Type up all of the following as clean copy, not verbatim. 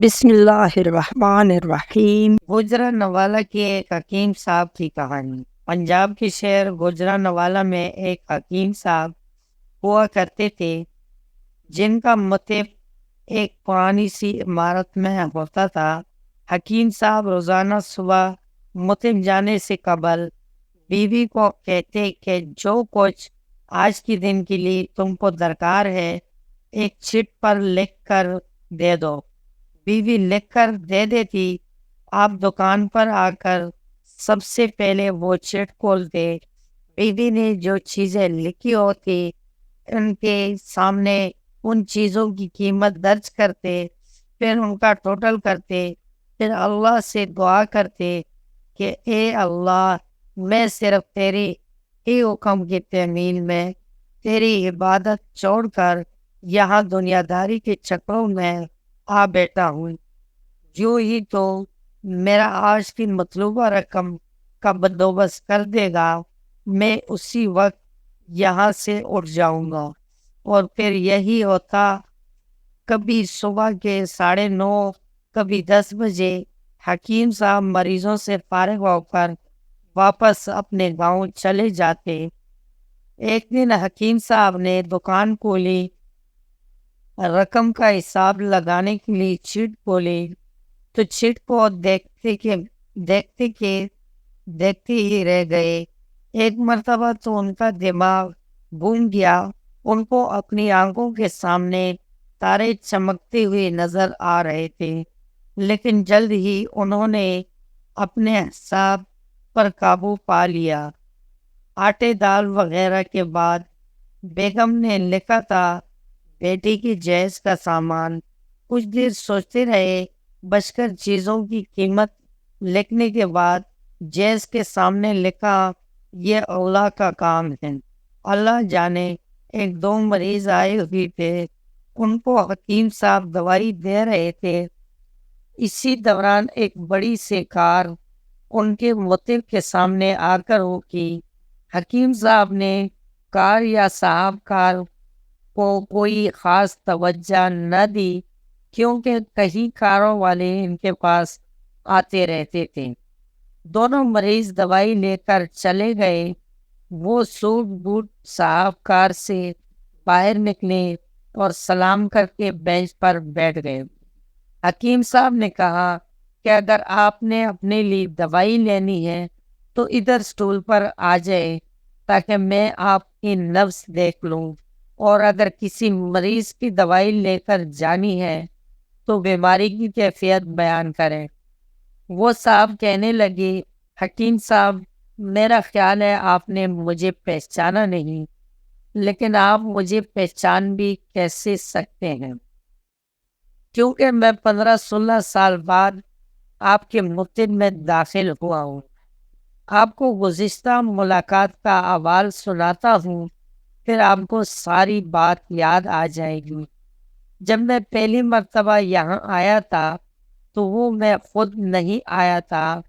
بسم اللہ الرحمن الرحیم۔ گوجرانوالہ کے ایک حکیم صاحب کی کہانی۔ پنجاب کے شہر گوجرانوالہ میں ایک حکیم صاحب ہوا کرتے تھے جن کا مطب ایک پرانی سی عمارت میں ہوتا تھا۔ حکیم صاحب روزانہ صبح مطب جانے سے قبل بیوی کو کہتے کہ جو کچھ آج کے دن کے لیے تم کو درکار ہے ایک چٹ پر لکھ کر دے دو۔ بیوی لکھ کر دے دیتی۔ آپ دکان پر آ کر سب سے پہلے وہ چٹ کھولتے، بیوی نے جو چیزیں لکھی ہوتی ان کے سامنے ان چیزوں کی قیمت درج کرتے، پھر ان کا ٹوٹل کرتے، پھر اللہ سے دعا کرتے کہ اے اللہ، میں صرف تیری ہی حکم کی تعمیل میں تیری عبادت چھوڑ کر یہاں دنیا داری کے چکروں میں آ بیٹھا ہوں، جو ہی تو میرا آج کی مطلوبہ رقم کا بندوبست کر دے گا میں اسی وقت یہاں سے اٹھ جاؤں گا۔ اور پھر یہی ہوتا، کبھی صبح کے 9:30، کبھی 10 بجے حکیم صاحب مریضوں سے فارغ ہو کر واپس اپنے گاؤں چلے جاتے۔ ایک دن حکیم صاحب نے دکان کھولی، رقم کا حساب لگانے کے لیے چٹ کھولی تو چٹ کو دیکھتے ہی رہ گئے۔ ایک مرتبہ تو ان کا دماغ گھوم گیا، ان کو اپنی آنکھوں کے سامنے تارے چمکتے ہوئے نظر آ رہے تھے، لیکن جلد ہی انہوں نے اپنے حساب پر قابو پا لیا۔ آٹے دال وغیرہ کے بعد بیگم نے لکھا تھا بیٹی کی جہیز کا سامان۔ کچھ دیر سوچتے رہے، بچ کر چیزوں کی قیمت لکھنے کے بعد جہیز کے سامنے لکھا یہ اللہ کا کام ہے۔ اللہ جانے، 1-2 مریض آئے ہوئے تھے، ان کو حکیم صاحب دوائی دے رہے تھے۔ اسی دوران ایک بڑی سی کار ان کے مطب کے سامنے آ کر روکی۔ حکیم صاحب نے کار یا صاحب کار کو کوئی خاص توجہ نہ دی، کیونکہ کئی کاروں والے ان کے پاس آتے رہتے تھے۔ دونوں مریض دوائی لے کر چلے گئے۔ وہ سوٹ بوٹ صاحب کار سے باہر نکلے اور سلام کر کے بینچ پر بیٹھ گئے۔ حکیم صاحب نے کہا کہ اگر آپ نے اپنے لیے دوائی لینی ہے تو ادھر سٹول پر آ جائے تاکہ میں آپ کی نبض دیکھ لوں، اور اگر کسی مریض کی دوائی لے کر جانی ہے تو بیماری کی کیفیت بیان کریں۔ وہ صاحب کہنے لگے، حکیم صاحب، میرا خیال ہے آپ نے مجھے پہچانا نہیں، لیکن آپ مجھے پہچان بھی کیسے سکتے ہیں، کیونکہ میں 15-16 سال بعد آپ کے مطب میں داخل ہوا ہوں۔ آپ کو گزشتہ ملاقات کا احوال سناتا ہوں، پھر آپ کو ساری بات یاد آ جائے گی۔ جب میں پہلی مرتبہ یہاں آیا تھا تو وہ میں خود نہیں آیا تھا،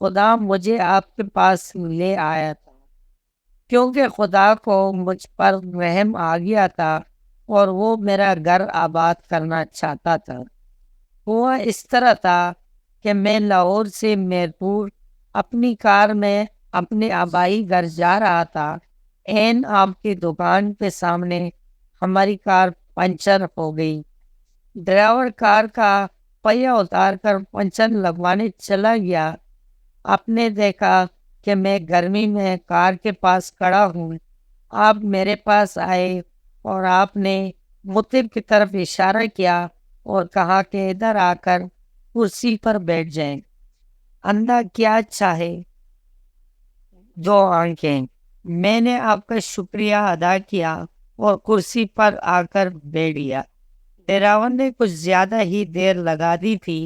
خدا مجھے آپ کے پاس لے آیا تھا، کیونکہ خدا کو مجھ پر رحم آ گیا تھا اور وہ میرا گھر آباد کرنا چاہتا تھا۔ ہوا اس طرح تھا کہ میں لاہور سے میرپور اپنی کار میں اپنے آبائی گھر جا رہا تھا۔ عین آپ کی دکان کے سامنے ہماری کار پنچر ہو گئی۔ ڈرائیور کار کا پہیہ اتار کر پنچر لگوانے چلا گیا۔ آپ نے دیکھا کہ میں گرمی میں کار کے پاس کھڑا ہوں۔ آپ میرے پاس آئے اور آپ نے مطب کی طرف اشارہ کیا اور کہا کہ ادھر آ کر کرسی پر بیٹھ جائیں۔ اندھا کیا چاہے دو آنکھیں۔ میں نے آپ کا شکریہ ادا کیا اور کرسی پر آ کر بیٹھ گیا۔ ڈرائیور نے کچھ زیادہ ہی دیر لگا دی تھی۔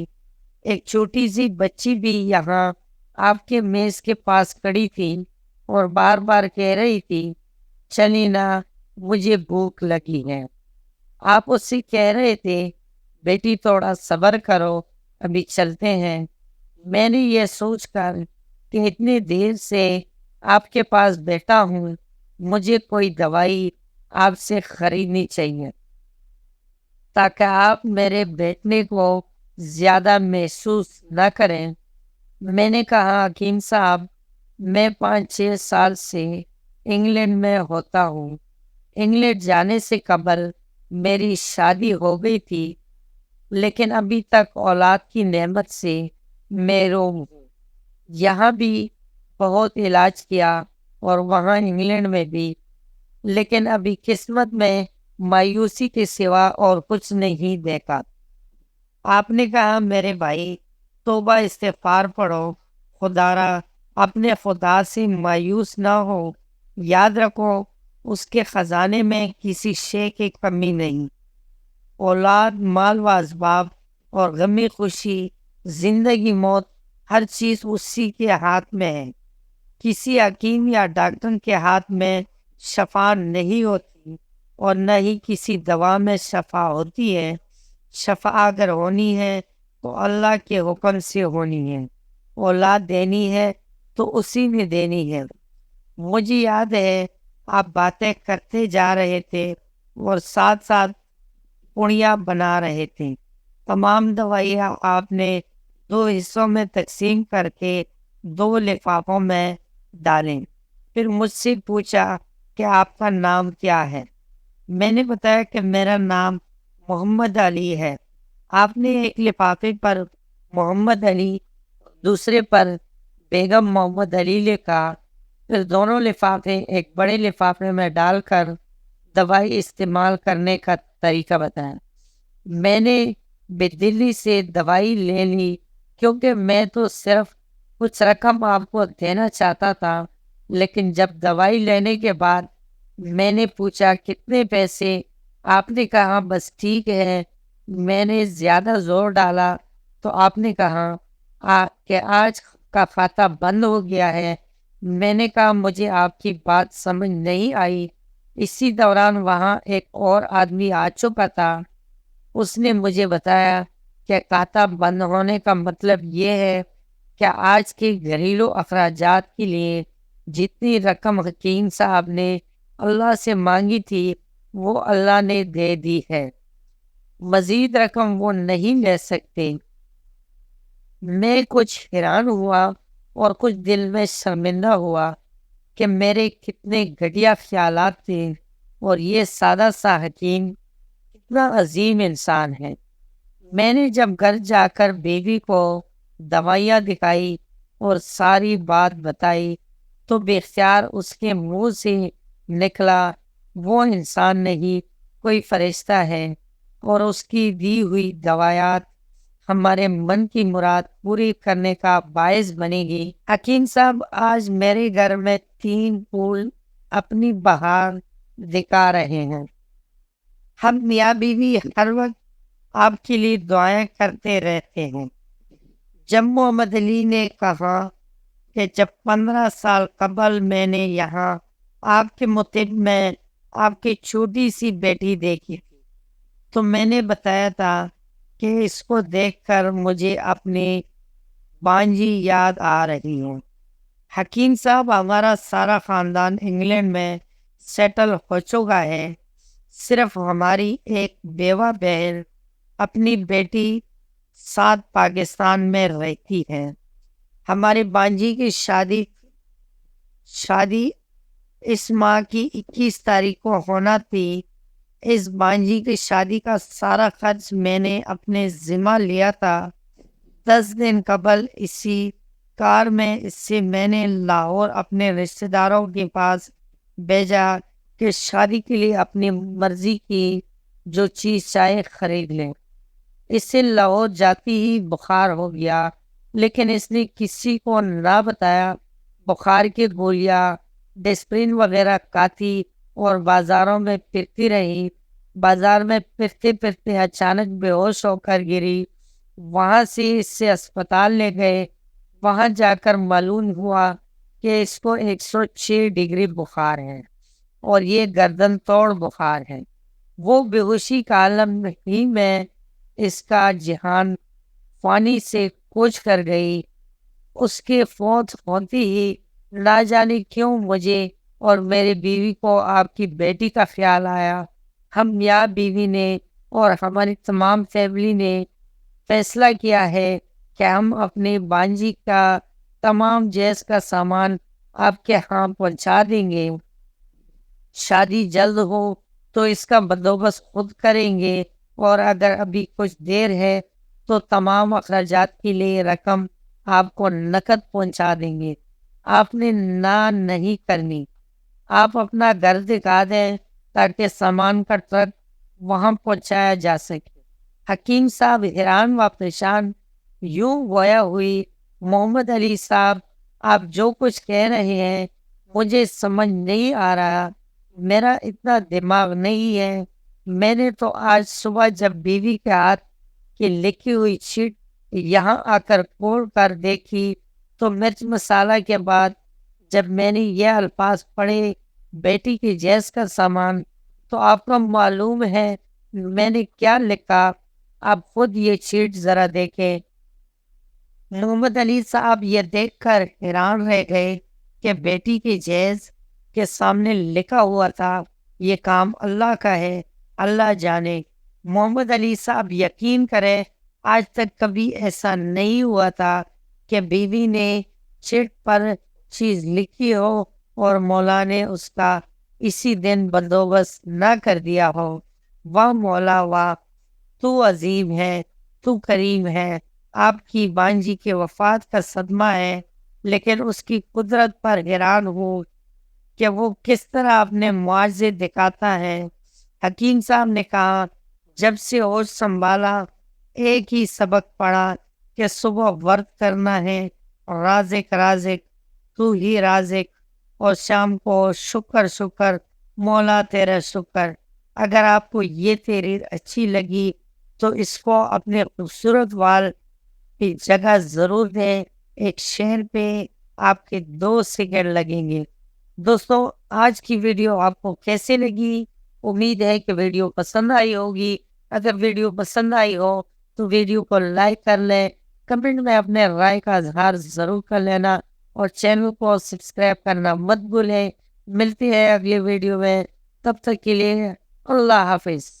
ایک چھوٹی سی بچی بھی یہاں آپ کے میز کے پاس کھڑی تھی اور بار بار کہہ رہی تھی، چلی نا، مجھے بھوک لگی ہے۔ آپ اس سے کہہ رہے تھے، بیٹی تھوڑا صبر کرو، ابھی چلتے ہیں۔ میں نے یہ سوچ کر کہ اتنی دیر سے آپ کے پاس بیٹھا ہوں، مجھے کوئی دوائی آپ سے خریدنی چاہیے تاکہ آپ میرے بیٹنے کو زیادہ محسوس نہ کریں۔ میں نے کہا حکیم صاحب، میں 5-6 سال سے انگلینڈ میں ہوتا ہوں۔ انگلینڈ جانے سے قبل میری شادی ہو گئی تھی، لیکن ابھی تک اولاد کی نعمت سے محروم ہوں۔ یہاں بھی بہت علاج کیا اور وہاں انگلینڈ میں بھی، لیکن ابھی قسمت میں مایوسی کے سوا اور کچھ نہیں دیکھا۔ آپ نے کہا میرے بھائی، توبہ استغفار پڑھو، خدا را اپنے خدا سے مایوس نہ ہو۔ یاد رکھو اس کے خزانے میں کسی شے کی کمی نہیں۔ اولاد، مال و اسباب اور غمی خوشی، زندگی موت، ہر چیز اسی کے ہاتھ میں ہے۔ کسی حکیم یا ڈاکٹر کے ہاتھ میں شفا نہیں ہوتی، اور نہ ہی کسی دوا میں شفا ہوتی ہے۔ شفا اگر ہونی ہے تو اللہ کے حکم سے ہونی ہے۔ اولاد دینی ہے تو اسی نے دینی ہے۔ مجھے یاد ہے آپ باتیں کرتے جا رہے تھے اور ساتھ ساتھ پڑیاں بنا رہے تھے۔ تمام دوائیاں آپ نے 2 حصوں میں تقسیم کر کے 2 لفافوں میں ڈالیں۔ پھر مجھ سے پوچھا کہ آپ کا نام کیا ہے۔ میں نے بتایا کہ میرا نام محمد علی ہے۔ آپ نے ایک لفافے پر محمد علی، دوسرے پر بیگم محمد علی لکھا۔ پھر دونوں لفافے ایک بڑے لفافے میں ڈال کر دوائی استعمال کرنے کا طریقہ بتایا۔ میں نے بے دلی سے دوائی لے لی، کیونکہ میں تو صرف کچھ رقم آپ کو دینا چاہتا تھا۔ لیکن جب دوائی لینے کے بعد میں نے پوچھا کتنے پیسے، آپ نے کہا بس ٹھیک ہے۔ میں نے زیادہ زور ڈالا تو آپ نے کہا کہ آج کا کھاتا بند ہو گیا ہے۔ میں نے کہا مجھے آپ کی بات سمجھ نہیں آئی۔ اسی دوران وہاں ایک اور آدمی آ چکا تھا۔ اس نے مجھے بتایا کہ کھاتا بند ہونے کا مطلب یہ ہے کہ آج کے گھریلو اخراجات کے لیے جتنی رقم حکیم صاحب نے اللہ سے مانگی تھی وہ اللہ نے دے دی ہے، مزید رقم وہ نہیں لے سکتے۔ میں کچھ حیران ہوا اور کچھ دل میں شرمندہ ہوا کہ میرے کتنے گھٹیا خیالات تھے، اور یہ سادہ سا حکیم کتنا عظیم انسان ہے۔ میں نے جب گھر جا کر بیوی کو دوائیاں دکھائی اور ساری بات بتائی تو بے اختیار اس کے منہ سے نکلا، وہ انسان نہیں، کوئی فرشتہ ہے، اور اس کی دی ہوئی دوائیات ہمارے من کی مراد پوری کرنے کا باعث بنے گی۔ حکیم صاحب آج میرے گھر میں 3 پھول اپنی بہار دکھا رہے ہیں۔ ہم میاں بیوی ہر وقت آپ کے لیے دعائیں کرتے رہتے ہیں۔ جب محمد علی نے کہا کہ جب 15 سال قبل میں نے یہاں آپ کے متحد میں آپ کی چھوٹی سی بیٹی دیکھی تھی، تو میں نے بتایا تھا کہ اس کو دیکھ کر مجھے اپنی بانجی یاد آ رہی ہے۔ حکیم صاحب ہمارا سارا خاندان انگلینڈ میں سیٹل ہو چکا ہے، صرف ہماری ایک بیوہ بہن اپنی بیٹی ساتھ پاکستان میں رہتی ہے۔ ہماری بانجی کی شادی اس ماہ کی 21 تاریخ کو ہونا تھی۔ اس بانجی کی شادی کا سارا خرچ میں نے اپنے ذمہ لیا تھا۔ 10 دن قبل اسی کار میں اس سے میں نے لاہور اپنے رشتہ داروں کے پاس بھیجا کہ شادی کے لیے اپنی مرضی کی جو چیز چاہے خرید لیں۔ اس سے لاہور جاتی ہی بخار ہو گیا، لیکن اس نے کسی کو نہ بتایا۔ بخار کی گولیاں، ڈسپرین وغیرہ کھاتی اور بازاروں میں پھرتی رہی۔ بازار میں پھرتے پھرتے اچانک بے ہوش ہو کر گری۔ وہاں سے اس سے اسپتال لے گئے۔ وہاں جا کر معلوم ہوا کہ اس کو 106 ڈگری بخار ہے، اور یہ گردن توڑ بخار ہے۔ وہ بے ہوشی کا عالم ہی میں اس کا جہان فانی سے کوچ کر گئی۔ اس کے فوت ہوتے ہی نہ جانے کیوں مجھے اور میری بیوی کو آپ کی بیٹی کا خیال آیا۔ ہم میاں بیوی نے اور ہماری تمام فیملی نے فیصلہ کیا ہے کہ ہم اپنی بانجی کا تمام جہیز کا سامان آپ کے ہاں پہنچا دیں گے۔ شادی جلد ہو تو اس کا بندوبست خود کریں گے، اور اگر ابھی کچھ دیر ہے تو تمام اخراجات کے لیے رقم آپ کو نقد پہنچا دیں گے۔ آپ نے نہ نہیں کرنی، آپ اپنا گھر دکھا دیں تاکہ سامان کا ٹرک وہاں پہنچایا جا سکے۔ حکیم صاحب حیران و پریشان یوں گویا ہوئی، محمد علی صاحب آپ جو کچھ کہہ رہے ہیں مجھے سمجھ نہیں آ رہا، میرا اتنا دماغ نہیں ہے۔ میں نے تو آج صبح جب بیوی کے ہاتھ کی لکھی ہوئی شیٹ یہاں آ کر کھول کر دیکھی تو مرچ مسالہ کے بعد جب میں نے یہ الفاظ پڑھے، بیٹی کی جہیز کا سامان، تو آپ کو معلوم ہے میں نے کیا لکھا؟ آپ خود یہ شیٹ ذرا دیکھیں۔ محمد علی صاحب یہ دیکھ کر حیران رہ گئے کہ بیٹی کی جہیز کے سامنے لکھا ہوا تھا یہ کام اللہ کا ہے، اللہ جانے۔ محمد علی صاحب یقین کرے آج تک کبھی ایسا نہیں ہوا تھا کہ بیوی نے چٹ پر چیز لکھی ہو اور مولا نے اس کا اسی دن بندوبست نہ کر دیا ہو۔ واہ مولا واہ، تو عظیم ہے، تو کریم ہے۔ آپ کی بانجی کے وفات کا صدمہ ہے، لیکن اس کی قدرت پر حیران ہوں کہ وہ کس طرح اپنے معاوضے دکھاتا ہے۔ حکیم صاحب نے کہا جب سے ہوش سنبھالا ایک ہی سبق پڑھا کہ صبح ورد کرنا ہے، رازق رازق تو ہی رازق، اور شام کو شکر شکر مولا تیرا شکر۔ اگر آپ کو یہ تحریر اچھی لگی تو اس کو اپنے خوبصورت وال کی جگہ ضرور دیں۔ ایک شعر پہ آپ کے 2 سیکنڈ لگیں گے۔ دوستو، آج کی ویڈیو آپ کو کیسے لگی؟ امید ہے کہ ویڈیو پسند آئی ہوگی۔ اگر ویڈیو پسند آئی ہو تو ویڈیو کو لائک کر لیں، کمنٹ میں اپنے رائے کا اظہار ضرور کر لینا، اور چینل کو سبسکرائب کرنا مت بھولیں۔ ملتے ہیں اگلی ویڈیو میں، تب تک کے لیے اللہ حافظ۔